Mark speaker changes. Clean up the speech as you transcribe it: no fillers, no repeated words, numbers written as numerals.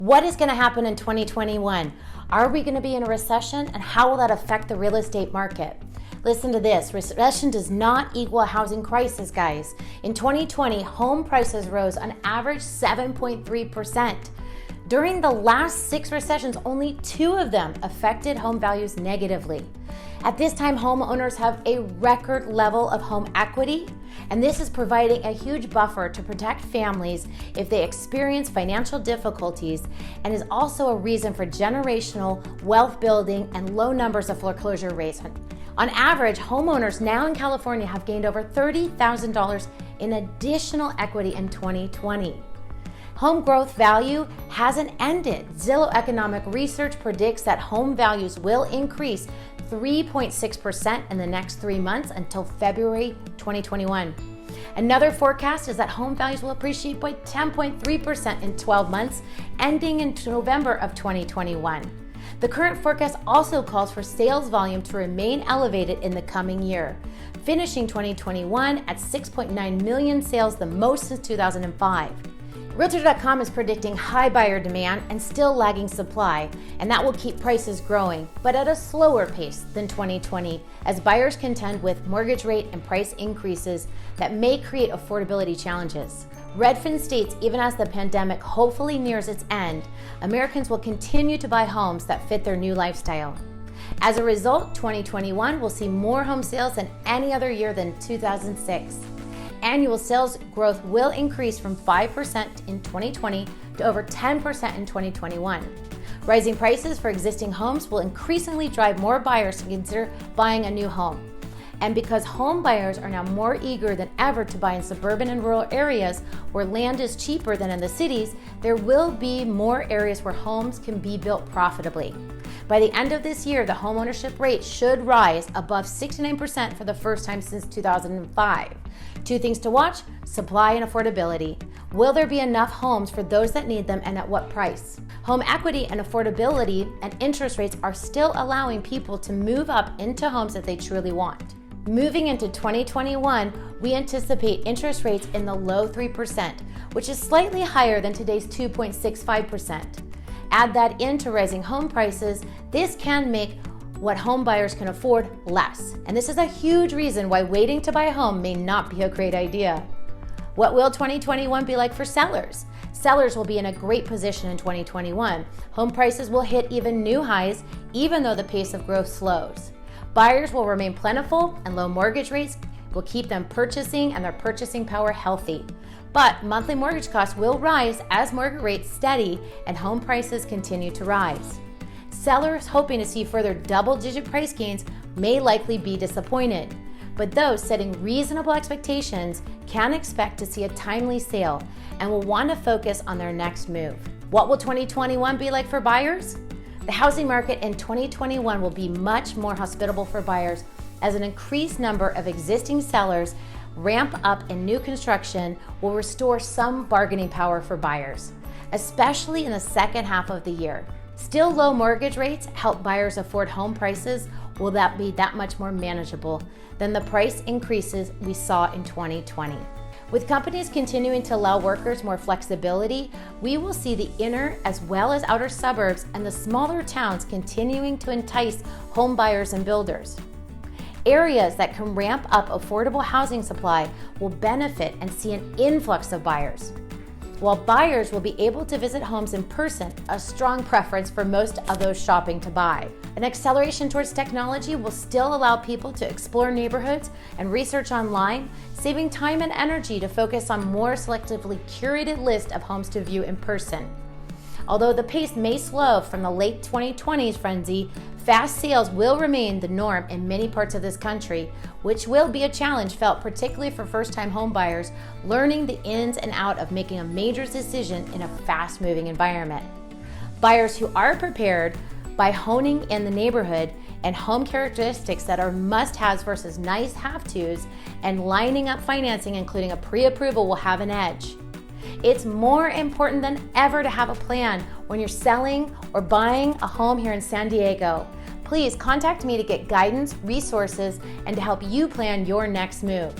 Speaker 1: What is going to happen in 2021? Are we going to be in a recession, and how will that affect the real estate market? Listen to this. Recession does not equal a housing crisis, guys. In 2020, home prices rose on average 7.3%. During the last 6 recessions, only 2 of them affected home values negatively. At this time, homeowners have a record level of home equity, and this is providing a huge buffer to protect families if they experience financial difficulties, and is also a reason for generational wealth building and low numbers of foreclosure rates. On average, homeowners now in California have gained over $30,000 in additional equity in 2020. Home growth value hasn't ended. Zillow Economic Research predicts that home values will increase 3.6% in the next 3 months until February 2021. Another forecast is that home values will appreciate by 10.3% in 12 months, ending in November of 2021. The current forecast also calls for sales volume to remain elevated in the coming year, finishing 2021 at 6.9 million sales, the most since 2005. Realtor.com is predicting high buyer demand and still lagging supply, and that will keep prices growing, but at a slower pace than 2020, as buyers contend with mortgage rate and price increases that may create affordability challenges. Redfin states even as the pandemic hopefully nears its end, Americans will continue to buy homes that fit their new lifestyle. As a result, 2021 will see more home sales than any other year than 2006. Annual sales growth will increase from 5% in 2020 to over 10% in 2021. Rising prices for existing homes will increasingly drive more buyers to consider buying a new home. And because home buyers are now more eager than ever to buy in suburban and rural areas where land is cheaper than in the cities, there will be more areas where homes can be built profitably. By the end of this year, the homeownership rate should rise above 69% for the first time since 2005. 2 things to watch: supply and affordability. Will there be enough homes for those that need them, and at what price? Home equity and affordability and interest rates are still allowing people to move up into homes that they truly want. Moving into 2021, we anticipate interest rates in the low 3%, which is slightly higher than today's 2.65%. Add that into rising home prices, this can make what home buyers can afford less. And this is a huge reason why waiting to buy a home may not be a great idea. What will 2021 be like for sellers? Sellers will be in a great position in 2021. Home prices will hit even new highs, even though the pace of growth slows. Buyers will remain plentiful, and low mortgage rates will keep them purchasing and their purchasing power healthy. But monthly mortgage costs will rise as mortgage rates steady and home prices continue to rise. Sellers hoping to see further double-digit price gains may likely be disappointed, but those setting reasonable expectations can expect to see a timely sale and will want to focus on their next move. What will 2021 be like for buyers? The housing market in 2021 will be much more hospitable for buyers as an increased number of existing sellers ramp up and new construction will restore some bargaining power for buyers, especially in the second half of the year. Still, low mortgage rates help buyers afford home prices. Will that be that much more manageable than the price increases we saw in 2020? With companies continuing to allow workers more flexibility, we will see the inner as well as outer suburbs and the smaller towns continuing to entice home buyers and builders. Areas that can ramp up affordable housing supply will benefit and see an influx of buyers, while buyers will be able to visit homes in person, a strong preference for most of those shopping to buy. An acceleration towards technology will still allow people to explore neighborhoods and research online, saving time and energy to focus on more selectively curated list of homes to view in person. Although the pace may slow from the late 2020s frenzy, fast sales will remain the norm in many parts of this country, which will be a challenge felt particularly for first-time home buyers learning the ins and outs of making a major decision in a fast-moving environment. Buyers who are prepared by honing in the neighborhood and home characteristics that are must-haves versus nice have-tos and lining up financing, including a pre-approval, will have an edge. It's more important than ever to have a plan when you're selling or buying a home here in San Diego. Please contact me to get guidance, resources, and to help you plan your next move.